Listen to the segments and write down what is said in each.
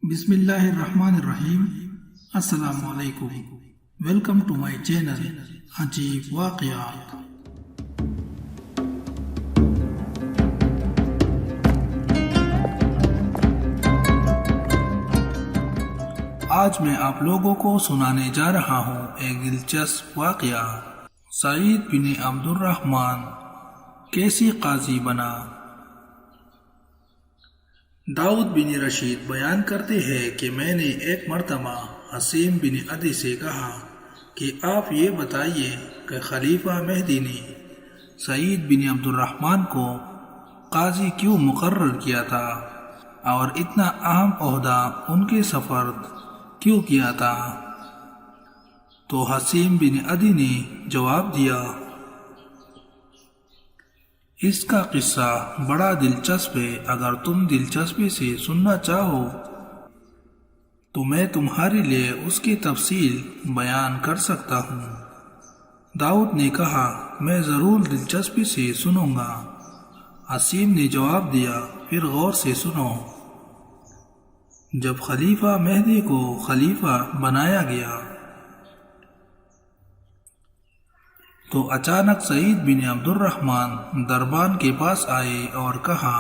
بسم اللہ الرحمن الرحیم۔ السلام علیکم، ویلکم ٹو مائی چینل عجیب واقعات۔ آج میں آپ لوگوں کو سنانے جا رہا ہوں ایک دلچسپ واقعہ۔ سعید بن عبد الرحمن کیسے قاضی بنا۔ داؤد بن رشید بیان کرتے ہیں کہ میں نے ایک مرتبہ حسیم بن عدی سے کہا کہ آپ یہ بتائیے کہ خلیفہ مہدی نے سعید بن عبد الرحمن کو قاضی کیوں مقرر کیا تھا اور اتنا اہم عہدہ ان کے سپرد کیوں کیا تھا؟ تو حسیم بن عدی نے جواب دیا، اس کا قصہ بڑا دلچسپ ہے، اگر تم دلچسپی سے سننا چاہو تو میں تمہارے لیے اس کی تفصیل بیان کر سکتا ہوں۔ داؤد نے کہا، میں ضرور دلچسپی سے سنوں گا۔ حسیم نے جواب دیا، پھر غور سے سنو۔ جب خلیفہ مہدی کو خلیفہ بنایا گیا تو اچانک سعید بن عبد الرحمن دربان کے پاس آئے اور کہا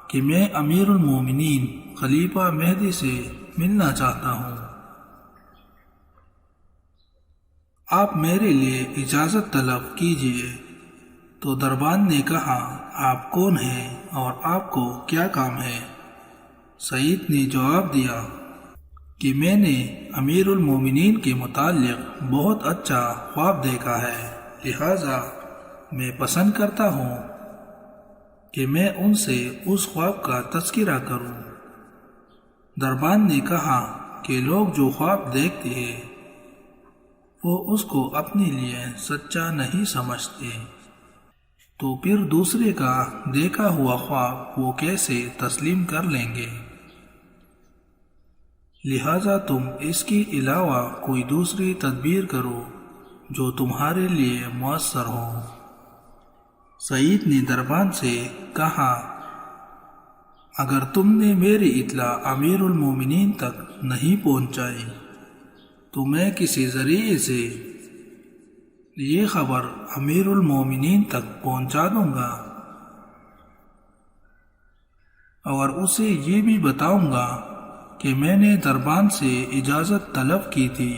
کہ میں امیر المومنین خلیفہ مہدی سے ملنا چاہتا ہوں، آپ میرے لیے اجازت طلب کیجیے۔ تو دربان نے کہا، آپ کون ہیں اور آپ کو کیا کام ہے؟ سعید نے جواب دیا کہ میں نے امیر المومنین کے متعلق بہت اچھا خواب دیکھا ہے، لہذا میں پسند کرتا ہوں کہ میں ان سے اس خواب کا تذکرہ کروں۔ دربان نے کہا کہ لوگ جو خواب دیکھتے ہیں وہ اس کو اپنے لیے سچا نہیں سمجھتے، تو پھر دوسرے کا دیکھا ہوا خواب وہ کیسے تسلیم کر لیں گے؟ لہذا تم اس کے علاوہ کوئی دوسری تدبیر کرو جو تمہارے لیے مؤثر ہو۔ سعید نے دربان سے کہا، اگر تم نے میری اطلاع امیر المومنین تک نہیں پہنچائی تو میں کسی ذریعے سے یہ خبر امیر المومنین تک پہنچا دوں گا اور اسے یہ بھی بتاؤں گا کہ میں نے دربان سے اجازت طلب کی تھی،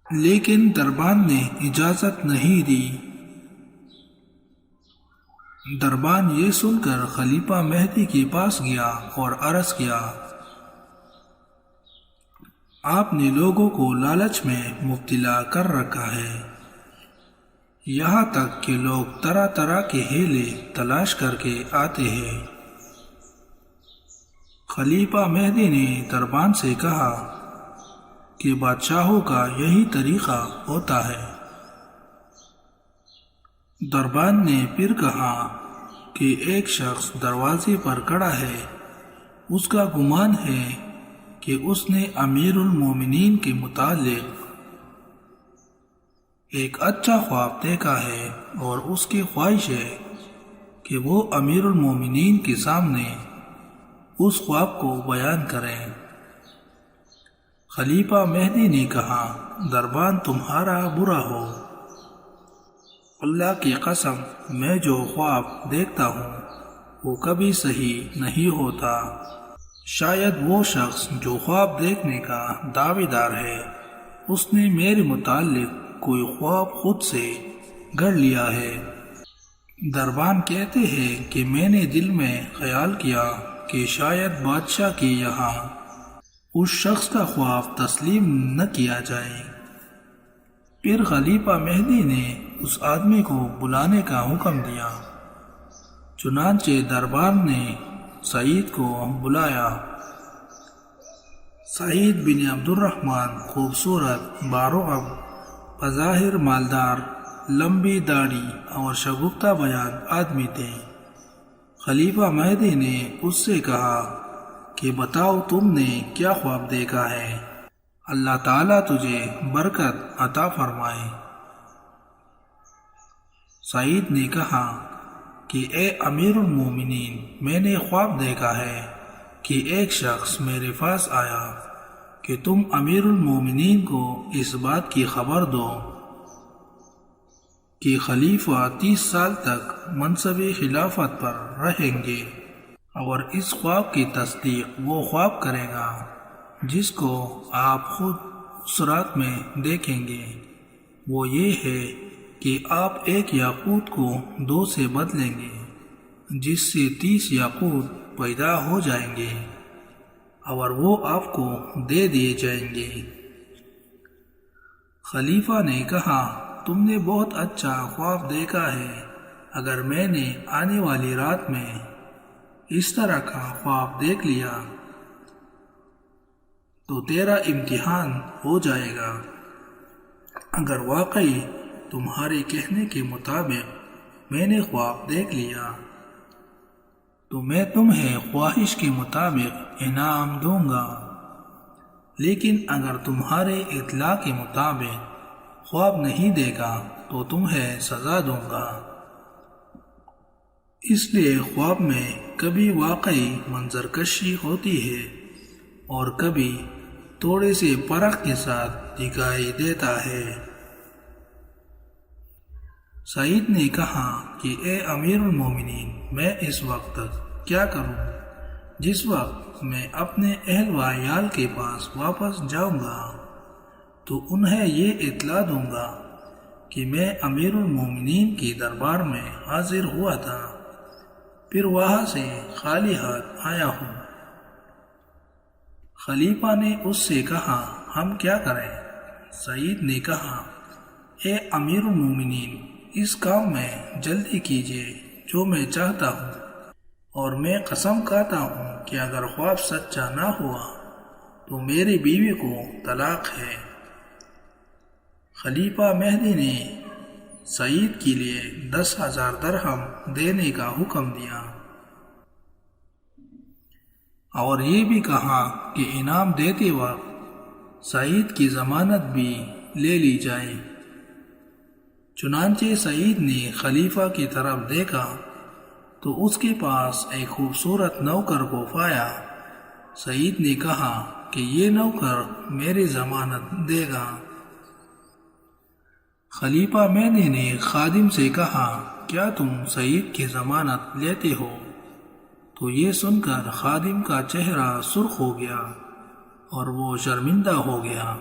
لیکن دربان نے اجازت نہیں دی۔ دربان یہ سن کر خلیفہ مہدی کے پاس گیا اور عرض کیا، آپ نے لوگوں کو لالچ میں مبتلا کر رکھا ہے، یہاں تک کہ لوگ طرح طرح کے ہیلے تلاش کر کے آتے ہیں۔ خلیفہ مہدی نے دربان سے کہا کہ بادشاہوں کا یہی طریقہ ہوتا ہے۔ دربان نے پھر کہا کہ ایک شخص دروازے پر کھڑا ہے، اس کا گمان ہے کہ اس نے امیر المومنین کے متعلق ایک اچھا خواب دیکھا ہے اور اس کی خواہش ہے کہ وہ امیر المومنین کے سامنے اس خواب کو بیان کریں۔ خلیفہ مہدی نے کہا، دربان تمہارا برا ہو، اللہ کی قسم میں جو خواب دیکھتا ہوں وہ کبھی صحیح نہیں ہوتا۔ شاید وہ شخص جو خواب دیکھنے کا دعوی دار ہے اس نے میرے متعلق کوئی خواب خود سے گھڑ لیا ہے۔ دربان کہتے ہیں کہ میں نے دل میں خیال کیا کہ شاید بادشاہ کے یہاں اس شخص کا خواب تسلیم نہ کیا جائے۔ پھر خلیفہ مہدی نے اس آدمی کو بلانے کا حکم دیا، چنانچہ دربار نے سعید کو بلایا۔ سعید بن عبد الرحمن خوبصورت، باروب، بظاہر مالدار، لمبی داڑھی اور شگفتہ بیان آدمی تھے۔ خلیفہ مہدی نے اس سے کہا کہ بتاؤ تم نے کیا خواب دیکھا ہے، اللہ تعالیٰ تجھے برکت عطا فرمائے۔ سعید نے کہا کہ اے امیر المومنین، میں نے خواب دیکھا ہے کہ ایک شخص میرے پاس آیا کہ تم امیر المومنین کو اس بات کی خبر دو کہ خلیفہ 30 سال تک منصب خلافت پر رہیں گے، اور اس خواب کی تصدیق وہ خواب کرے گا جس کو آپ خود اس رات میں دیکھیں گے۔ وہ یہ ہے کہ آپ ایک یاقوت کو 2 سے بدلیں گے، جس سے 30 یاقوت پیدا ہو جائیں گے، اور وہ آپ کو دے دیے جائیں گے۔ خلیفہ نے کہا، تم نے بہت اچھا خواب دیکھا ہے۔ اگر میں نے آنے والی رات میں اس طرح کا خواب دیکھ لیا تو تیرا امتحان ہو جائے گا۔ اگر واقعی تمہارے کہنے کے مطابق میں نے خواب دیکھ لیا تو میں تمہیں خواہش کے مطابق انعام دوں گا، لیکن اگر تمہارے اطلاع کے مطابق خواب نہیں دیکھا تو تمہیں سزا دوں گا۔ اس لیے خواب میں کبھی واقعی منظر کشی ہوتی ہے اور کبھی تھوڑے سے فرق کے ساتھ دکھائی دیتا ہے۔ سعید نے کہا کہ اے امیر المومنین، میں اس وقت تک کیا کروں جس وقت میں اپنے اہل و عیال کے پاس واپس جاؤں گا تو انہیں یہ اطلاع دوں گا کہ میں امیر المومنین کی دربار میں حاضر ہوا تھا، پھر وہاں سے خالی ہاتھ آیا ہوں۔ خلیفہ نے اس سے کہا، ہم کیا کریں؟ سعید نے کہا، اے امیر المومنین، اس کام میں جلدی کیجیے جو میں چاہتا ہوں، اور میں قسم کھاتا ہوں کہ اگر خواب سچا نہ ہوا تو میری بیوی کو طلاق ہے۔ خلیفہ مہدی نے سعید کے لیے 10,000 درہم دینے کا حکم دیا، اور یہ بھی کہا کہ انعام دیتے وقت سعید کی ضمانت بھی لے لی جائے۔ چنانچہ سعید نے خلیفہ کی طرف دیکھا تو اس کے پاس ایک خوبصورت نوکر کو پایا۔ سعید نے کہا کہ یہ نوکر میری ضمانت دے گا۔ خلیفہ مہدی نے خادم سے کہا، کیا تم سعید کی ضمانت لیتے ہو؟ تو یہ سن کر خادم کا چہرہ سرخ ہو گیا اور وہ شرمندہ ہو گیا۔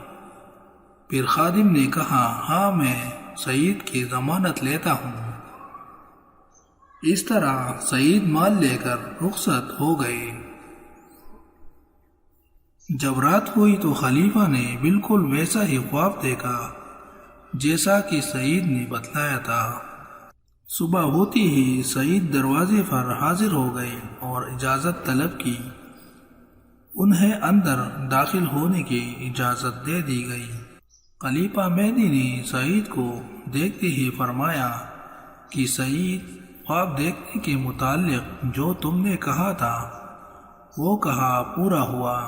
پھر خادم نے کہا، ہاں میں سعید کی ضمانت لیتا ہوں۔ اس طرح سعید مال لے کر رخصت ہو گئے۔ جب رات ہوئی تو خلیفہ نے بالکل ویسا ہی خواب دیکھا جیسا کہ سعید نے بتلایا تھا۔ صبح ہوتی ہی سعید دروازے پر حاضر ہو گئے اور اجازت طلب کی۔ انہیں اندر داخل ہونے کی اجازت دے دی گئی۔ خلیفہ مہدی نے سعید کو دیکھتے ہی فرمایا کہ سعید، خواب دیکھنے کے متعلق جو تم نے کہا تھا وہ کہا پورا ہوا؟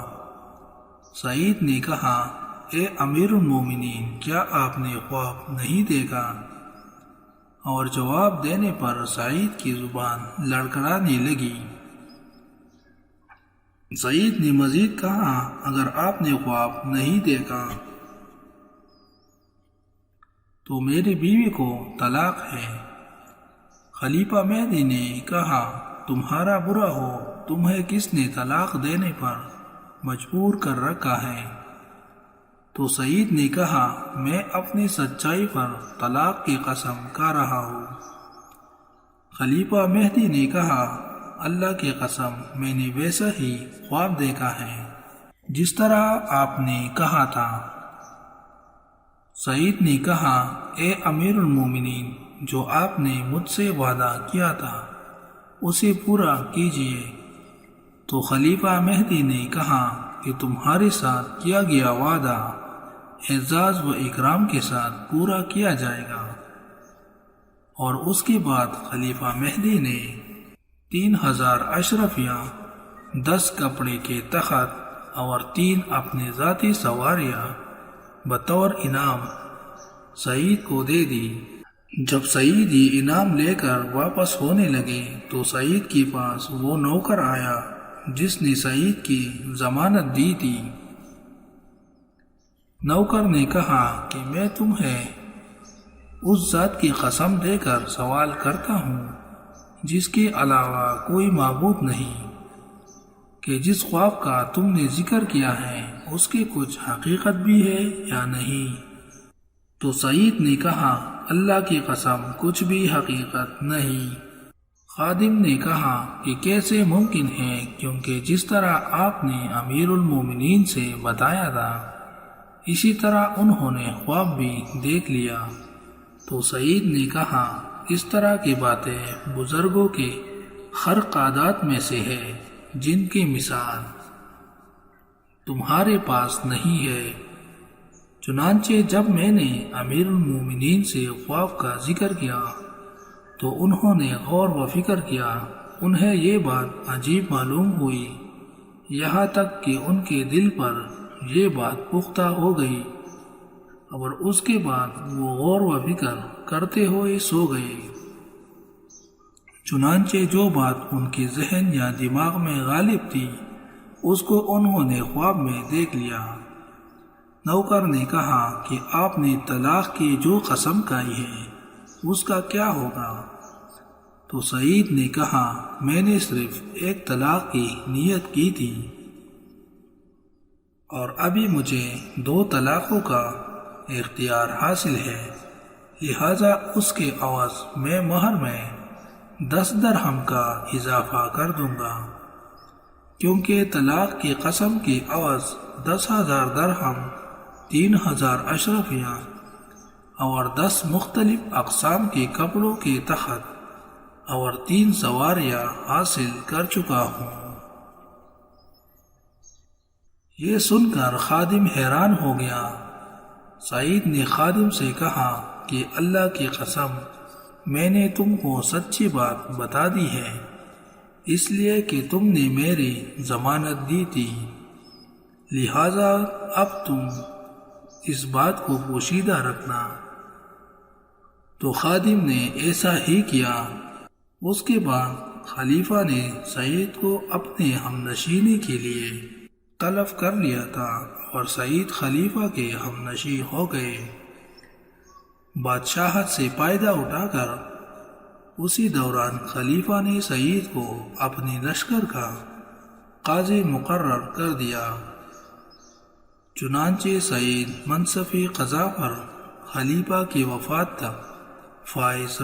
سعید نے کہا، اے امیر المومنین، کیا آپ نے خواب نہیں دیکھا؟ اور جواب دینے پر سعید کی زبان لڑکھڑانے لگی۔ سعید نے مزید کہا، اگر آپ نے خواب نہیں دیکھا تو میری بیوی کو طلاق ہے۔ خلیفہ مہدی نے کہا، تمہارا برا ہو، تمہیں کس نے طلاق دینے پر مجبور کر رکھا ہے؟ تو سعید نے کہا، میں اپنی سچائی پر طلاق کی قسم کھا رہا ہوں۔ خلیفہ مہدی نے کہا، اللہ کی قسم، میں نے ویسا ہی خواب دیکھا ہے جس طرح آپ نے کہا تھا۔ سعید نے کہا، اے امیر المومنین، جو آپ نے مجھ سے وعدہ کیا تھا اسے پورا کیجیے۔ تو خلیفہ مہدی نے کہا کہ تمہارے ساتھ کیا گیا وعدہ اعزاز و اکرام کے ساتھ پورا کیا جائے گا۔ اور اس کے بعد خلیفہ مہدی نے 3,000 اشرفیاں، 10 کپڑے کے تخت اور 3 اپنی ذاتی سواریاں بطور انعام سعید کو دے دی۔ جب سعید یہ انعام لے کر واپس ہونے لگے تو سعید کے پاس وہ نوکر آیا جس نے سعید کی ضمانت دی تھی۔ نوکر نے کہا کہ میں تمہیں اس ذات کی قسم دے کر سوال کرتا ہوں جس کے علاوہ کوئی معبود نہیں کہ جس خواب کا تم نے ذکر کیا ہے اس کی کچھ حقیقت بھی ہے یا نہیں؟ تو سعید نے کہا اللہ کی قسم کچھ بھی حقیقت نہیں۔ خادم نے کہا کہ کیسے ممکن ہے، کیونکہ جس طرح آپ نے امیر المومنین سے بتایا تھا اسی طرح انہوں نے خواب بھی دیکھ لیا۔ تو سعید نے کہا اس طرح کی باتیں بزرگوں کے خرق عادات میں سے ہے جن کی مثال تمہارے پاس نہیں ہے۔ چنانچہ جب میں نے امیر المومنین سے خواب کا ذکر کیا تو انہوں نے غور و فکر کیا، انہیں یہ بات عجیب معلوم ہوئی، یہاں تک کہ ان کے دل پر یہ بات پختہ ہو گئی، اور اس کے بعد وہ غور و فکر کرتے ہوئے سو گئے۔ چنانچہ جو بات ان کے ذہن یا دماغ میں غالب تھی اس کو انہوں نے خواب میں دیکھ لیا۔ نوکر نے کہا کہ آپ نے طلاق کی جو قسم کھائی ہے اس کا کیا ہوگا؟ تو سعید نے کہا میں نے صرف ایک طلاق کی نیت کی تھی اور ابھی مجھے 2 طلاقوں کا اختیار حاصل ہے، لہذا اس کے عوض میں مہر میں 10 درہم کا اضافہ کر دوں گا، کیونکہ طلاق کی قسم کے عوض 10,000 درہم، 3,000 اشرفیہ اور 10 مختلف اقسام کے کپڑوں کے تخت اور 3 سواریاں حاصل کر چکا ہوں۔ یہ سن کر خادم حیران ہو گیا۔ سعید نے خادم سے کہا کہ اللہ کی قسم میں نے تم کو سچی بات بتا دی ہے، اس لیے کہ تم نے میری ضمانت دی تھی، لہذا اب تم اس بات کو پوشیدہ رکھنا۔ تو خادم نے ایسا ہی کیا۔ اس کے بعد خلیفہ نے سعید کو اپنے ہم نشینی کے لیے طلب کر لیا تھا اور سعید خلیفہ کے ہم نشیں ہو گئے۔ بادشاہت سے فائدہ اٹھا کر اسی دوران خلیفہ نے سعید کو اپنی لشکر کا قاضی مقرر کر دیا۔ چنانچہ سعید منصب قضا پر خلیفہ کی وفات تک فائز